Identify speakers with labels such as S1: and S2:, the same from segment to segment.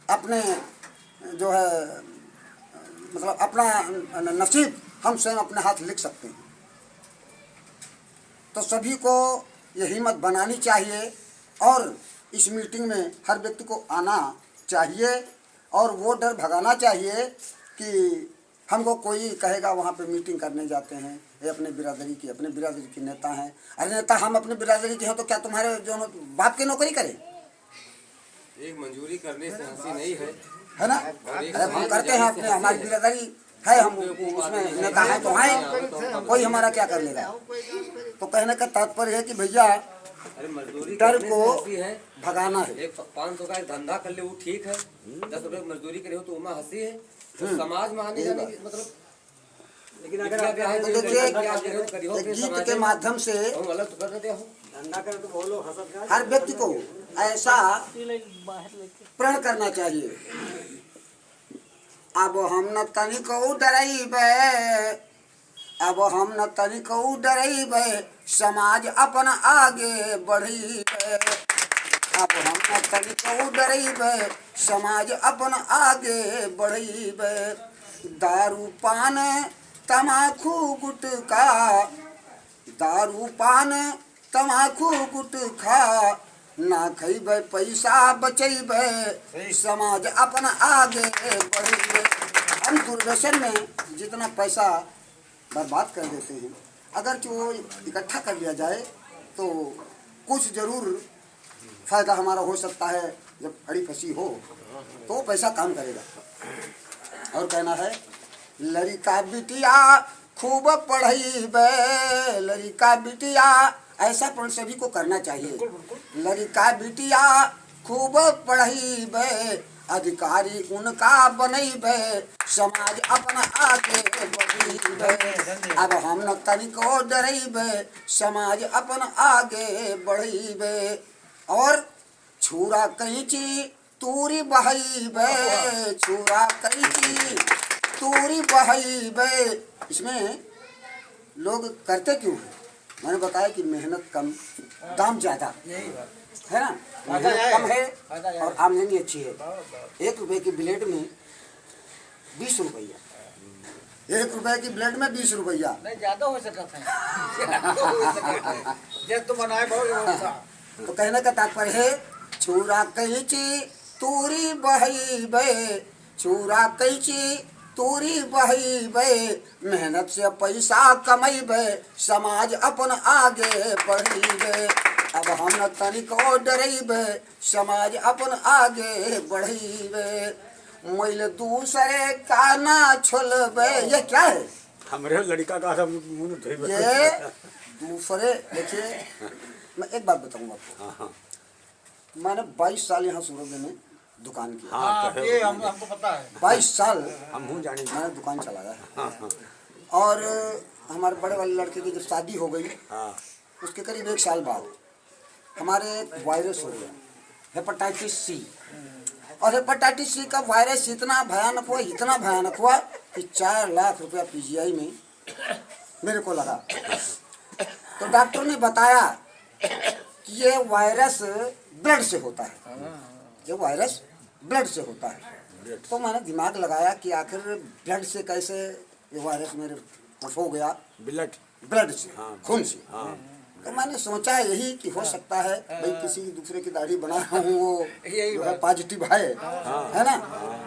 S1: अपने जो है मतलब अपना नसीब हम स्वयं अपने हाथ लिख सकते हैं। तो सभी को ये हिम्मत बनानी चाहिए और इस मीटिंग में हर व्यक्ति को आना चाहिए और वो डर भगाना चाहिए कि हमको कोई कहेगा वहाँ पे मीटिंग करने जाते हैं, ये अपने बिरादरी के नेता हैं। अरे नेता हम अपने बिरादरी के हैं तो क्या तुम्हारे जो बाप की नौकरी करें?
S2: एक मंजूरी करने से हंसी नहीं
S1: है ना? अरे हम करते हैं अपने, हमारी बिरादरी है, हम उसमें नेता हैं तो आए, कोई हमारा क्या कर लेगा। तो कहने का तात्पर्य है कि भैया डर को भगाना है।
S2: एक 500 का एक धंधा कर ले वो ठीक है, 10 रुपए मजदूरी करे हो तो उमा हंसी है। तो समाज में आने जाने की मतलब
S1: लेकिन अगर गीत के माध्यम से
S2: गलत कर देते हो
S3: धंधा करे तो बोलो हंसत
S1: हर व्यक्ति को ऐसा प्रण करना चाहिए, अब हम न तनिको डरैबे, अब हम न तनिको डरैबे, समाज अपन आगे बढ़ैबे। अब हम न तनिको डरैबे, समाज अपन आगे बढ़ैबे। दारू पान तमाकू गुटखा, दारू पान तमाकू गुटखा, ना खैबे पैसा बचैबे, समाज अपन आगे बढ़ैबे। हम दुर्व्यसन में जितना पैसा बर्बाद कर देते हैं, अगर जो इकट्ठा कर लिया जाए तो कुछ जरूर फायदा हमारा हो सकता है। जब अड़ी फंसी हो तो पैसा काम करेगा। और कहना है लड़का बिटिया खूब पढ़ैबे, लड़का बिटिया ऐसा पण सभी को करना चाहिए। लड़का बिटिया खूब पढ़ैबे, अधिकारी उनका बनैबे, समाज अपना आगे बढ़ैबे। अब हम न तनिको डरैबे, समाज अपन आगे बढ़ैबे। और छुरा कैंची तूरी बहैबे, छुरा कैंची तूरी बहैबे। इसमें लोग करते क्यों हैं? मैंने बताया कि मेहनत कम, दाम ज़्यादा है ना, मेहनत कम है और आमदनी अच्छी है। 1 रुपये की ब्लेड में 20 रुपया, 1 रुपये की ब्लेड में 20 रुपया,
S3: नहीं ज्यादा हो सकता है जब तो बनाए बहुत।
S1: तो कहने का तात्पर्य है छुरा कैंची तूरी बहैबे, छुरा कैंची तूरी बहैबे, मेहनत से पैसा कमैबे, समाज अपन आगे बढ़ैबे। अब हम न तनिको डरैबे, समाज अपन आगे बढ़ैबे। मैल दूसरे का ना छोलबे, ये क्या है?
S3: हमारे लड़का का मुंह धोइबे।
S1: ये दूसरे, देखिए मैं एक बात बताऊंगा आपको। मैंने 22 साल यहाँ सूरत में दुकान की।
S3: ये हमको पता है।
S1: 22 साल
S3: हम जाने
S1: मैंने दुकान चलाया है। और हमारे बड़े वाले लड़के की जब शादी हो गई उसके करीब 1 साल बाद हमारे वायरस हो गया, हेपेटाइटिस सी। और हेपेटाइटिस सी का वायरस इतना भयानक हुआ कि 4 लाख रुपया PGI में मेरे को लगा। तो डॉक्टर ने बताया कि ये वायरस ब्लड से होता है, ये वायरस ब्लड से होता है। तो मैंने दिमाग लगाया कि आखिर ब्लड से कैसे ये वायरस मेरे हो गया, ब्लड से, खून से। तो मैंने सोचा यही कि हो सकता है भाई किसी दूसरे की दाढ़ी बना रहा हूँ, वो पॉजिटिव है ना,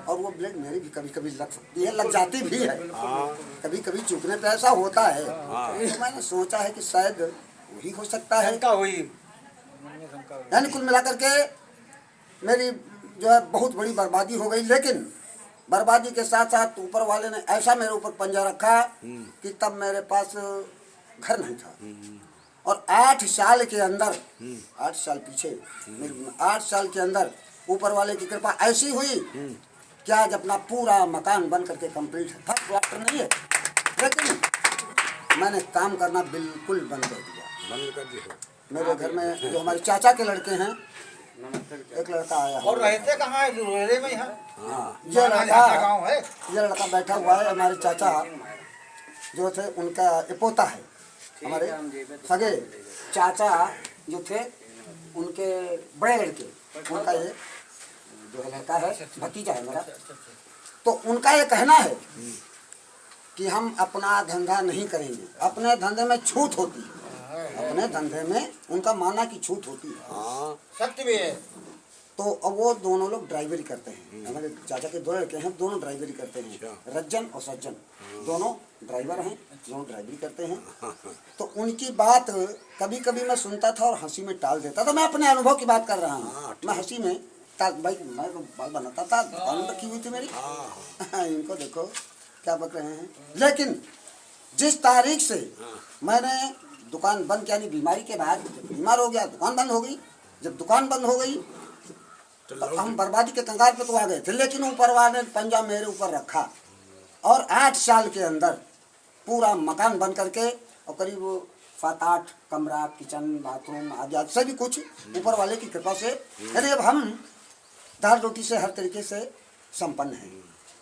S1: और वो ब्लड मेरी भी कभी कभी लग सकती है, लग जाती भी है, कभी कभी चूकने पे ऐसा होता है। तो मैंने सोचा है कि शायद वही हो सकता है। यानी कुल मिलाकर के मेरी जो है बहुत बड़ी बर्बादी हो गई। लेकिन बर्बादी के साथ साथ ऊपर वाले ने ऐसा मेरे ऊपर पंजा रखा कि तब मेरे पास घर नहीं था। और 8 साल के अंदर, 8 साल पीछे, 8 साल के अंदर ऊपर वाले की कृपा ऐसी हुई कि आज अपना पूरा मकान बन करके कंप्लीट है। फर्स्ट प्लास्टर नहीं है, लेकिन मैंने काम करना बिल्कुल बंद कर दिया। मेरे घर में जो हमारे चाचा के लड़के हैं, एक लड़का आया
S3: और रहते कहाँ है? रोहड़े में है।
S1: हाँ, ये लड़का बैठा हुआ है। हमारे चाचा जो थे उनका ये पोता है, हमारे सगे चाचा जो थे उनके बड़े लड़के, उनका ये जो है लड़का है, भतीजा है मेरा। तो उनका ये कहना है कि हम अपना धंधा नहीं करेंगे, अपने धंधे में छूट होती है, अपने धंधे में उनका मानना की छूट होती है।
S3: हाँ सत्य भी है।
S1: तो अब वो दोनों लोग ड्राइवरी करते हैं, हमारे चाचा के दो लड़के हैं, दोनों ड्राइवरी करते हैं, रज्जन और सज्जन, दोनों ड्राइवर हैं, दोनों ड्राइवरी करते हैं। तो उनकी बात कभी कभी मैं सुनता था और हंसी में टाल देता था। मैं अपने अनुभव की बात कर रहा हूँ, मैं हंसी में टाल, भाई मैं तो बात बनाता था, दुकान रखी हुई थी मेरी, इनको देखो क्या बक रहे हैं। लेकिन जिस तारीख से मैंने दुकान बंद, यानी बीमारी के बाद बीमार हो गया, दुकान बंद हो गई। जब दुकान बंद हो गई तो हम बर्बादी के कंगाल पे तो आ गए थे, लेकिन ऊपर वाले ने पंजा मेरे ऊपर रखा और 8 साल के अंदर पूरा मकान बन करके और करीब 7-8 कमरा, किचन, बाथरूम आदि सभी कुछ ऊपर वाले की कृपा से, यानी अब हम दाल रोटी से हर तरीके से संपन्न हैं।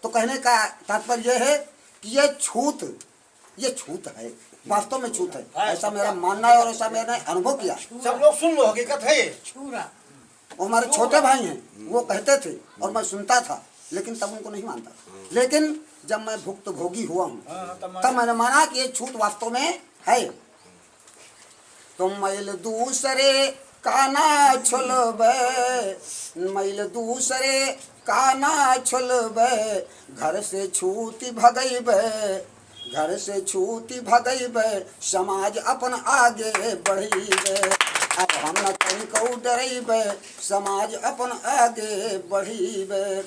S1: तो कहने का तात्पर्य यह है कि ये छूत है, वास्तव में छूत है, ऐसा मेरा मानना है और ऐसा मैंने अनुभव किया।
S3: सब लोग सुन लो, हकीकत है ये।
S1: वो हमारे छोटे भाई हैं, वो कहते थे और मैं सुनता था, लेकिन तब उनको नहीं मानता। लेकिन जब मैं भुक्तभोगी हुआ हूँ तब मैंने माना कि ये छूत वास्तव में है। तो मैल दूसरे का ना छुलबे, मैल दूसरे का ना छुलबे, घर से छूती भगैबे, घर से छूती भगैबे, समाज अपन आगे बढ़ीबे। अब हम न तनिको डरैबे, समाज अपन आगे बढ़ीबे।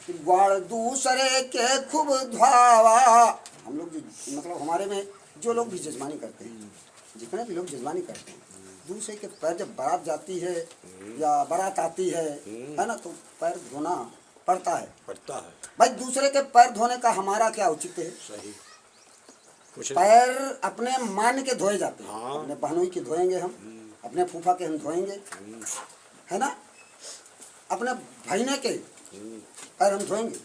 S1: ग्वाड़ दूसरे के खूब धावा, हम लोग मतलब हमारे में जो लोग भी जजमानी करते हैं, जितने भी लोग जजमानी करते हैं, दूसरे के पैर जब बारात जाती है या बारात आती है ना, तो पैर धोना पड़ता है। भाई दूसरे के पैर धोने का हमारा क्या औचित्य है? सही। पैर अपने मान के धोए जाते हैं, अपने बहनोई के धोएंगे हम, अपने फूफा के हम धोएंगे, है ना, अपने भाईने के पैर हम धोएंगे।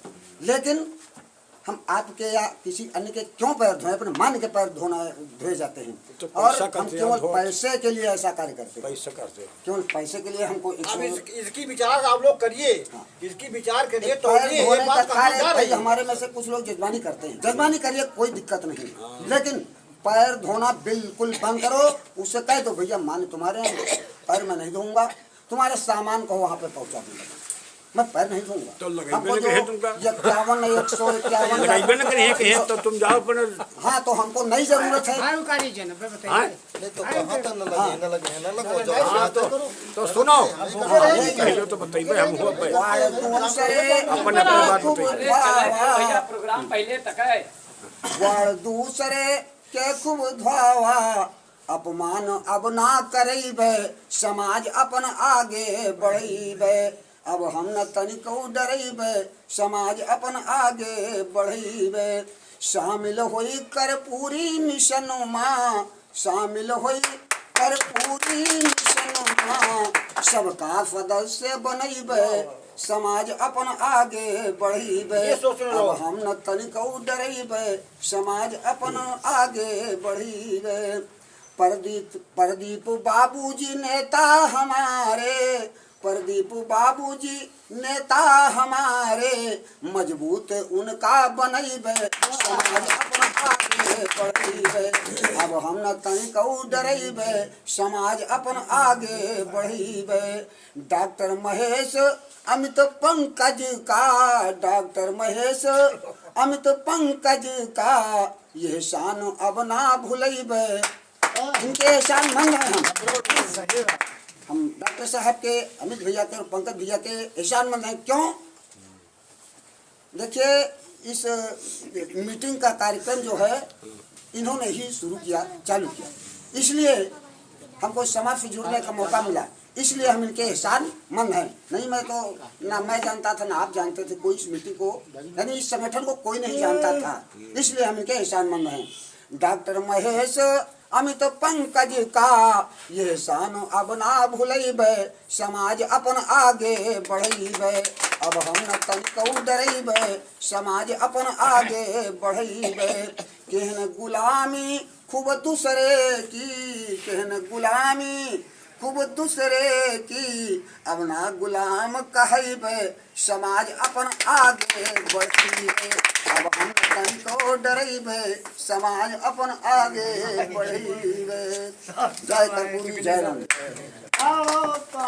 S1: लेकिन हम आपके या किसी अन्य के क्यों पैर धोए? अपने मान के पैर धोए जाते हैं।
S3: तो
S1: और हम केवल पैसे के लिए ऐसा कार्य करते हैं,
S3: पैसा करते हैं,
S1: केवल पैसे के लिए हमको
S3: अब इसकी विचार आप लोग करिए। इसकी विचार करिए तो
S1: पैर धोने का कार्य भाई हमारे में से कुछ लोग जजमानी करते हैं, जजमानी करिए, कोई दिक्कत नहीं, लेकिन पैर धोना बिल्कुल बंद करो। उससे कह दो भैया मान तुम्हारे पैर में नहीं धोऊंगा, तुम्हारे सामान को वहाँ पे पहुँचा दूंगा, मैं पैर नहीं धोऊंगा।
S3: तो लगाइबे न करे तुमका
S1: 51 151
S3: लगाइबे न करे तो तुम जाओ पर।
S1: हाँ, तो हमको नहीं जरूरत है।
S3: हाँ
S4: तो कहाँ तक न लगो जाओ।
S3: तो सुनो, पहले तो बताइए हम हुआ पे अपने बात बताइए।
S2: भैया प्रोग्राम पहले तक है।
S1: वाड़ दूसरे के खूब धावा, अपमान अब ना करैबे, समाज अपन आगे बढ़ैबे। अब हम न तनिको डरैबे, समाज अपन आगे बढ़ैबे। शामिल होई कर्पूरी मिशन माँ, शामिल होई कर्पूरी मिशन माँ, सबका सदस्य बनैबे, समाज अपन आगे बढ़ीबे। अब हम न तनिको डरैबे, समाज अपन आगे बढ़ीबे। प्रदीप बाबूजी नेता हमारे, प्रदीप बाबूजी नेता हमारे, मजबूत उनका बनैबे, समाज अपन आगे बढ़ीबे। अब हम न तनिको डरैबे, समाज अपन आगे बढ़ीबे। डॉक्टर महेश अमित पंकज का, डॉक्टर महेश अमित पंकज का, ये शान अब ना भूलैबे। इनके एहसान मंद हैं हम डॉक्टर साहब के, अमित भैया के और पंकज भैया के एहसान मंद हैं। क्यों? देखिए, इस मीटिंग का कार्यक्रम जो है इन्होंने ही शुरू किया, चालू किया, इसलिए हमको समाज से जुड़ने का मौका मिला, इसलिए हम इनके एहसान मंद हैं। नहीं मैं तो ना मैं जानता था ना आप जानते थे कोई इस मीटिंग को, यानी इस संगठन को कोई नहीं जानता था, इसलिए हम इनके एहसान मंद हैं। डॉक्टर महेश अमित पंकज का, ये शान अब ना भूलैबे, समाज अपन आगे बढ़ैबे। अब हम न तनिको डरैबे, समाज अपन आगे बढ़ैबे। केहन गुलामी खूब दूसरे की, केहन गुलामी खूब दूसरे की अब ना गुलाम कहबे समाज अपन आगे बढ़ीबे अब हम तनिको डरैबे समाज अपन आगे बढ़ीबे जय कर्पूरी जय राम।